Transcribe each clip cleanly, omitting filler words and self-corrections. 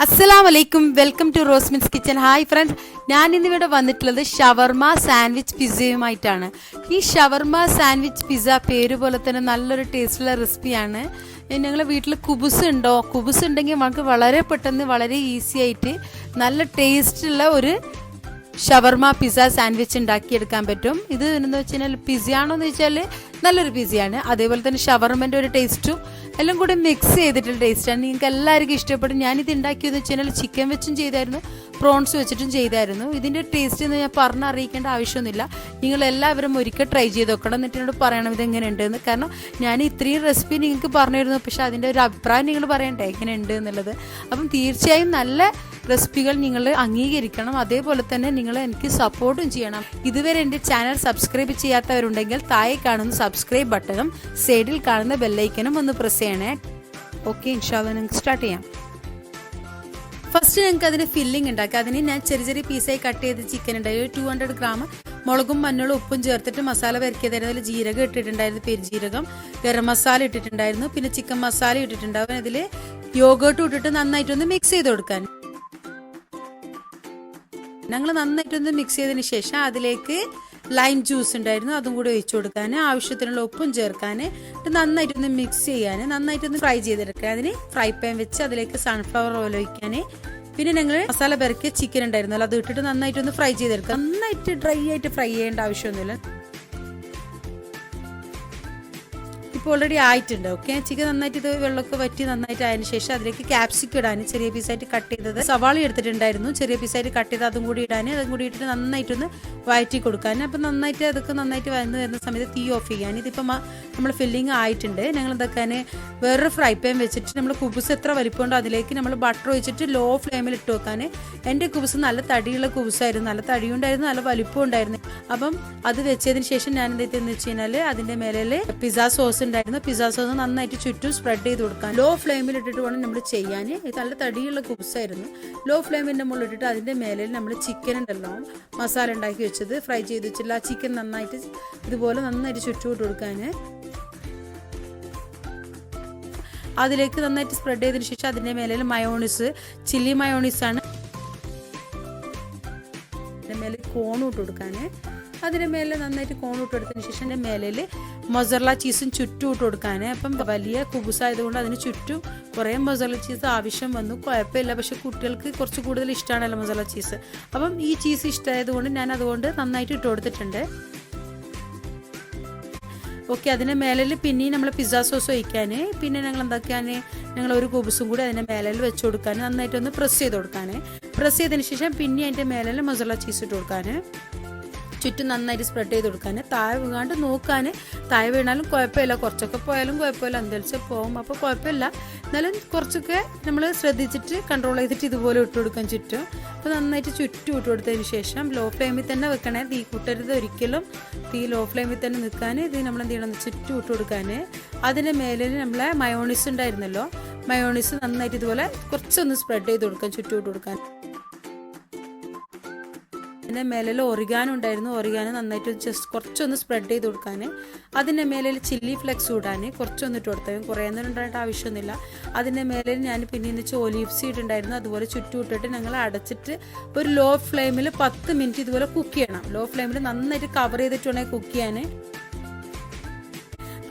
Assalamualaikum, welcome to Rosmin's Kitchen. Hi friends, ഞാൻ ഇന്നിവിടെ വന്നിട്ടുള്ളത് ഷവർമ സാൻഡ്വിച്ച് പിസ്സയുമായിട്ടാണ്. ഈ ഷവർമ സാൻഡ്വിച്ച് പിസ്സ പേര് പോലെ തന്നെ നല്ലൊരു ടേസ്റ്റുള്ള റെസിപ്പിയാണ്. ഞങ്ങളുടെ വീട്ടിൽ കുബുസ് ഉണ്ടോ? കുബുസ് ഉണ്ടെങ്കിൽ നമുക്ക് വളരെ പെട്ടെന്ന് വളരെ ഈസി ആയിട്ട് നല്ല ടേസ്റ്റുള്ള ഒരു ഷവർമ പിസ്സ സാൻഡ്വിച്ച് ഉണ്ടാക്കിയെടുക്കാൻ പറ്റും. ഇത് എന്ന് വെച്ച് കഴിഞ്ഞാൽ പിസ്സയാണോ എന്ന് വെച്ചാൽ നല്ലൊരു പിസ്സയാണ്. അതേപോലെ തന്നെ ഷവർമൻ്റെ ഒരു ടേസ്റ്റും എല്ലാം കൂടി മിക്സ് ചെയ്തിട്ടുള്ള ടേസ്റ്റാണ്. നിങ്ങൾക്ക് എല്ലാവർക്കും ഇഷ്ടപ്പെടും. ഞാനിത് ഉണ്ടാക്കിയതെന്ന് വെച്ച് കഴിഞ്ഞാൽ ചിക്കൻ വെച്ചും ചെയ്തായിരുന്നു, പ്രോൺസ് വെച്ചിട്ടും ചെയ്തായിരുന്നു. ഇതിൻ്റെ ടേസ്റ്റ് എന്ന് ഞാൻ പറഞ്ഞറിയിക്കേണ്ട ആവശ്യമൊന്നുമില്ല. നിങ്ങൾ എല്ലാവരും ഒരിക്കൽ ട്രൈ ചെയ്ത് നോക്കണം, എന്നിട്ട് എന്നോട് പറയണം ഇതെങ്ങനെയുണ്ടെന്ന്. കാരണം ഞാൻ ഇത്രയും റെസിപ്പി നിങ്ങൾക്ക് പറഞ്ഞിരുന്നു, പക്ഷേ അതിൻ്റെ ഒരു അഭിപ്രായം നിങ്ങൾ പറയണ്ടേ എങ്ങനെയുണ്ട് എന്നുള്ളത്. അപ്പം തീർച്ചയായും നല്ല റെസിപ്പികൾ നിങ്ങൾ അംഗീകരിക്കണം. അതേപോലെ തന്നെ നിങ്ങൾ എനിക്ക് സപ്പോർട്ടും ചെയ്യണം. ഇതുവരെ എൻ്റെ ചാനൽ സബ്സ്ക്രൈബ് ചെയ്യാത്തവരുണ്ടെങ്കിൽ താഴെ കാണുന്ന സബ്സ്ക്രൈബ് ബട്ടണും സൈഡിൽ കാണുന്ന ബെല്ലൈക്കനും ഒന്ന് പ്രസ് ചെയ്യണേ. ഓക്കെ, ഇൻഷാല്ലാ നിങ്ങൾക്ക് സ്റ്റാർട്ട് ചെയ്യാം. ഫസ്റ്റ് ഞങ്ങൾക്ക് അതിന് ഫില്ലിംഗ് ഉണ്ടാക്കാം. അതിന് ഞാൻ ചെറിയ ചെറിയ പീസായി കട്ട് ചെയ്ത് ചിക്കൻ ഉണ്ടായി 200 ഗ്രാം മുളകും മഞ്ഞളും ഉപ്പും ചേർത്തിട്ട് മസാല വരക്കിയതായിരുന്നു. അതിൽ ജീരകം ഇട്ടിട്ടുണ്ടായിരുന്നു, പെരുജീരകം, ഗരം മസാല ഇട്ടിട്ടുണ്ടായിരുന്നു, പിന്നെ ചിക്കൻ മസാല ഇട്ടിട്ടുണ്ടാവും. അതിൽ യോഗേർട്ടും ഇട്ടിട്ട് നന്നായിട്ടൊന്ന് മിക്സ് ചെയ്ത് കൊടുക്കാൻ. ഞങ്ങൾ നന്നായിട്ടൊന്ന് മിക്സ് ചെയ്തതിന് ശേഷം അതിലേക്ക് ലൈം ജ്യൂസ് ഉണ്ടായിരുന്നു, അതും കൂടി ഒഴിച്ചു കൊടുക്കാൻ, ആവശ്യത്തിനുള്ള ഉപ്പും ചേർക്കാൻ, നന്നായിട്ടൊന്ന് മിക്സ് ചെയ്യാൻ, നന്നായിട്ടൊന്ന് ഫ്രൈ ചെയ്തെടുക്കാൻ. അതിന് ഫ്രൈ പാൻ വെച്ച് അതിലേക്ക് സൺഫ്ലവർ ഓയിൽ ഒഴിക്കാൻ. പിന്നെ ഞങ്ങൾ മസാല പെരക്കിയ ചിക്കൻ ഉണ്ടായിരുന്നല്ലോ, അത് ഇട്ടിട്ട് നന്നായിട്ടൊന്ന് ഫ്രൈ ചെയ്തെടുക്കുക. നന്നായിട്ട് ഡ്രൈ ആയിട്ട് ഫ്രൈ ചെയ്യേണ്ട ആവശ്യമൊന്നുമില്ല. ഇപ്പോൾ ഓൾറെഡി ആയിട്ടുണ്ട്. ഓക്കെ, ചിക്കൻ നന്നായിട്ട് ഇത് വെള്ളമൊക്കെ വറ്റി നന്നായിട്ട് ആയതിനു ശേഷം അതിലേക്ക് ക്യാപ്സിക്കം ഇടാൻ ചെറിയ പീസായിട്ട് കട്ട് ചെയ്തത്, സവാള എടുത്തിട്ടുണ്ടായിരുന്നു ചെറിയ പീസായിട്ട് കട്ട് ചെയ്ത് അതും കൂടി ഇടാൻ, അതും കൂടി ഇട്ടിട്ട് നന്നായിട്ടൊന്ന് വഴറ്റി കൊടുക്കാൻ. അപ്പം നന്നായിട്ട് അതൊക്കെ നന്നായിട്ട് വഴന്ന് വരുന്ന സമയത്ത് തീ ഓഫ് ചെയ്യാൻ. ഇതിപ്പം നമ്മൾ ഫില്ലിങ് ആയിട്ടുണ്ട്. ഞങ്ങൾ എന്താക്കാൻ വേറൊരു ഫ്രൈ പാൻ വെച്ചിട്ട് നമ്മൾ കുബുസ് എത്ര വലിപ്പമുണ്ടോ അതിലേക്ക് നമ്മൾ ബട്ടർ ഒഴിച്ചിട്ട് ലോ ഫ്ലെയിമിൽ ഇട്ട് വെക്കാൻ. എൻ്റെ കുബുസ് നല്ല തടിയുള്ള കുബുസായിരുന്നു, നല്ല തടിയുണ്ടായിരുന്നു, നല്ല വലിപ്പം ഉണ്ടായിരുന്നു. അപ്പം അത് വെച്ചതിന് ശേഷം ഞാൻ എന്ത് ചെയ്തെന്ന് വെച്ച് കഴിഞ്ഞാൽ അതിൻ്റെ മേലെ പിസ്സ സോസ് ഉണ്ടായിരുന്നു, പിസ്സ സോസ് നന്നായിട്ട് ചുറ്റും സ്പ്രെഡ് ചെയ്ത് കൊടുക്കാൻ. ലോ ഫ്ലെയിമിൽ ഇട്ടിട്ട് വേണം നമ്മൾ ചെയ്യാൻ. ഇത് നല്ല തടിയുള്ള കുബുസായിരുന്നു. ലോ ഫ്ലെയിമിൻ്റെ മുകളിൽ ഇട്ടിട്ട് അതിൻ്റെ മേലെ നമ്മൾ ചിക്കൻ ഉണ്ടല്ലോ മസാല ഉണ്ടാക്കി വെച്ചത്, ഫ്രൈ ചെയ്ത് വെച്ചില്ല ആ ചിക്കൻ നന്നായിട്ട് ഇതുപോലെ നന്നായിട്ട് ചുറ്റുവിട്ട് കൊടുക്കാൻ. അതിലേക്ക് നന്നായിട്ട് സ്പ്രെഡ് ചെയ്തതിന് ശേഷം അതിൻ്റെ മേലെ മയോണീസ്, ചില്ലി മയോണീസാണ്, അതിൻ്റെ മേലെ കോൺ ഇട്ട് കൊടുക്കാൻ. അതിൻ്റെ മേലെ നന്നായിട്ട് കോൺ ഇട്ട് കൊടുത്തതിന് ശേഷം അതിൻ്റെ മേലെ മൊസറല്ല ചീസും ചുറ്റും ഇട്ട് കൊടുക്കാൻ. അപ്പം വലിയ കുബുസായതുകൊണ്ട് അതിന് ചുറ്റും കുറേ മൊസറല്ല ചീസ് ആവശ്യം വന്നു. കുഴപ്പമില്ല, പക്ഷെ കുട്ടികൾക്ക് കുറച്ച് കൂടുതൽ ഇഷ്ടമാണല്ലോ മൊസറല്ല ചീസ്. അപ്പം ഈ ചീസ് ഇഷ്ടമായതുകൊണ്ട് ഞാൻ അതുകൊണ്ട് നന്നായിട്ട് ഇട്ട് കൊടുത്തിട്ടുണ്ട്. ഓക്കെ, അതിൻ്റെ മേലിൽ പിന്നെയും നമ്മൾ പിസ്സ സോസ് ഒഴിക്കാൻ. പിന്നെ ഞങ്ങൾ എന്താക്കാൻ, ഞങ്ങൾ ഒരു കുബുസും കൂടി അതിൻ്റെ മേലിൽ വെച്ച് കൊടുക്കാൻ, നന്നായിട്ടൊന്ന് പ്രസ് ചെയ്ത് കൊടുക്കാൻ. പ്രസ് ചെയ്തതിന് ശേഷം പിന്നെ അതിൻ്റെ മേലിൽ മൊസറല്ല ചീസ് ഇട്ട് കൊടുക്കാൻ, ചുറ്റും നന്നായിട്ട് സ്പ്രെഡ് ചെയ്ത് കൊടുക്കാൻ. താഴെ വീഴാണ്ട് നോക്കാൻ. താഴെ വീണാലും കുഴപ്പമില്ല, കുറച്ചൊക്കെ പോയാലും കുഴപ്പമില്ല, എന്തായാലും പോകും, അപ്പോൾ കുഴപ്പമില്ല. എന്നാലും കുറച്ചൊക്കെ നമ്മൾ ശ്രദ്ധിച്ചിട്ട് കൺട്രോൾ ചെയ്തിട്ട് ഇതുപോലെ ഇട്ട് കൊടുക്കാൻ ചുറ്റും. അപ്പോൾ നന്നായിട്ട് ചുറ്റും ഇട്ട് കൊടുത്തതിന് ശേഷം ലോ ഫ്ലെയിമിൽ തന്നെ വെക്കണേ, തീ കൂട്ടരുത് ഒരിക്കലും. തീ ലോ ഫ്ലെയിമിൽ തന്നെ നിൽക്കാൻ. ഇത് നമ്മൾ എന്ത് ചെയ്യണം, ചുറ്റും ഇട്ട് കൊടുക്കാൻ. അതിൻ്റെ മേലിൽ നമ്മളെ മയോണീസ് ഉണ്ടായിരുന്നല്ലോ, മയോണീസ് നന്നായിട്ട് ഇതുപോലെ കുറച്ചൊന്ന് സ്പ്രെഡ് ചെയ്ത് കൊടുക്കാൻ, ചുറ്റും ഇട്ട് കൊടുക്കാൻ. അതിൻ്റെ മേലിൽ ഒറിഗാനോ ഉണ്ടായിരുന്നു, ഒറിഗാനോ നന്നായിട്ട് ജസ്റ്റ് കുറച്ചൊന്ന് സ്പ്രെഡ് ചെയ്ത് കൊടുക്കാൻ. അതിൻ്റെ മേലിൽ ചില്ലി ഫ്ലെക്സ് ഇടാൻ കുറച്ചൊന്ന് ഇട്ട് കൊടുത്താൽ, കുറേയൊന്നും ഉണ്ടായിട്ട് ആവശ്യമൊന്നുമില്ല. അതിൻ്റെ മേലിൽ ഞാൻ പിന്നെ ഇന്ന് ഒലീവ് സീഡ് ഉണ്ടായിരുന്നു, അതുപോലെ ചുറ്റും ഇട്ടിട്ട് ഞങ്ങൾ അടച്ചിട്ട് ഒരു ലോ ഫ്ലെയിമിൽ 10 മിനിറ്റ് ഇതുപോലെ കുക്ക് ചെയ്യണം. ലോ ഫ്ലെയിമിൽ നന്നായിട്ട് കവർ ചെയ്തിട്ട് വേണമെങ്കിൽ കുക്ക് ചെയ്യാൻ.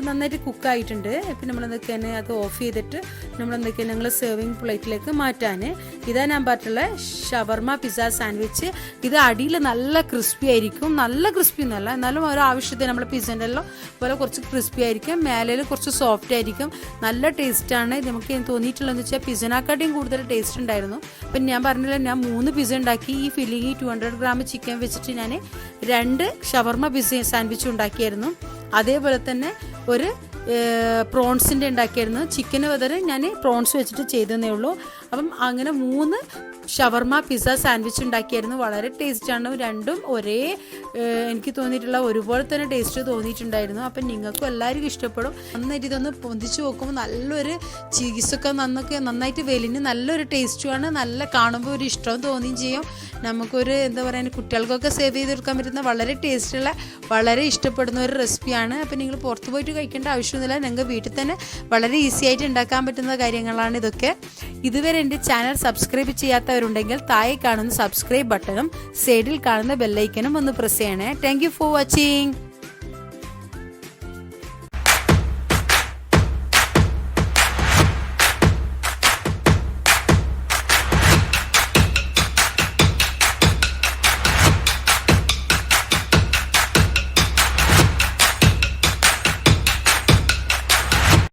നന്നായിട്ട് കുക്കായിട്ടുണ്ട്. ഇപ്പം നമ്മളെന്തൊക്കെയാണ് അത് ഓഫ് ചെയ്തിട്ട് നമ്മളെന്തൊക്കെയാണ് ഞങ്ങൾ സെർവിങ് പ്ലേറ്റിലേക്ക് മാറ്റാൻ. ഇതാ ഞാൻ പറഞ്ഞിട്ടുള്ള ഷവർമ പിസ്സ സാൻഡ്വിച്ച്. ഇത് അടിയിൽ നല്ല ക്രിസ്പി ആയിരിക്കും, നല്ല ക്രിസ്പി ഒന്നുമല്ല, എന്നാലും ഓരോ ആവശ്യത്തിന് നമ്മൾ പിസ്സൻ്റെ എല്ലാം പോലെ കുറച്ച് ക്രിസ്പി ആയിരിക്കും, മേലെ കുറച്ച് സോഫ്റ്റ് ആയിരിക്കും, നല്ല ടേസ്റ്റാണ്. നമുക്ക് തോന്നിയിട്ടുള്ളതെന്ന് വെച്ചാൽ പിസ്സനെക്കാട്ടിയും കൂടുതൽ ടേസ്റ്റ് ഉണ്ടായിരുന്നു. അപ്പം ഞാൻ പറഞ്ഞില്ല, ഞാൻ 3 പിസ്സ ഉണ്ടാക്കി. ഈ ഫില്ലിങ് 200 ഗ്രാം ചിക്കൻ വെച്ചിട്ട് ഞാൻ 2 ഷവർമ പിസ്സ സാൻഡ്വിച്ച് ഉണ്ടാക്കിയായിരുന്നു. അതേപോലെ തന്നെ ഒരു പ്രോൺസിൻ്റെ ഉണ്ടാക്കിയായിരുന്നു. ചിക്കന് പകരം ഞാൻ പ്രോൺസ് വെച്ചിട്ട് ചെയ്തതേ ഉള്ളൂ. അപ്പം അങ്ങനെ 3 ഷവർമ പിസ്സ സാൻഡ്വിച്ച് ഉണ്ടാക്കിയായിരുന്നു. വളരെ ടേസ്റ്റാണ്. രണ്ടും ഒരേ എനിക്ക് തോന്നിയിട്ടുള്ള ഒരുപോലെ തന്നെ ടേസ്റ്റ് തോന്നിയിട്ടുണ്ടായിരുന്നു. അപ്പം നിങ്ങൾക്കും എല്ലാവർക്കും ഇഷ്ടപ്പെടും. നന്നായിട്ട് ഇതൊന്ന് പൊന്തിച്ച് നോക്കുമ്പോൾ നല്ലൊരു ചീസൊക്കെ നന്നായിട്ട് വെലിന് നല്ലൊരു ടേസ്റ്റുമാണ്. നല്ല കാണുമ്പോൾ ഒരു ഇഷ്ടവും തോന്നുകയും ചെയ്യും. നമുക്കൊരു എന്താ പറയുക, കുട്ടികൾക്കൊക്കെ സേവ് ചെയ്തെടുക്കാൻ പറ്റുന്ന വളരെ ടേസ്റ്റുള്ള വളരെ ഇഷ്ടപ്പെടുന്ന ഒരു റെസിപ്പിയാണ്. അപ്പം നിങ്ങൾ പുറത്ത് പോയിട്ട് കഴിക്കേണ്ട ആവശ്യമൊന്നുമില്ല. നിങ്ങൾക്ക് വീട്ടിൽ തന്നെ വളരെ ഈസി ആയിട്ട് ഉണ്ടാക്കാൻ പറ്റുന്ന കാര്യങ്ങളാണ് ഇതൊക്കെ. ഇതുവരെ എൻ്റെ ചാനൽ സബ്സ്ക്രൈബ് ചെയ്യാത്തവരുണ്ടെങ്കിൽ താഴെ കാണുന്ന സബ്സ്ക്രൈബ് ബട്ടണും സൈഡിൽ കാണുന്ന ബെല്ലൈക്കനും ഒന്ന് പ്രസ് ചെയ്യണേ. Thank you for watching.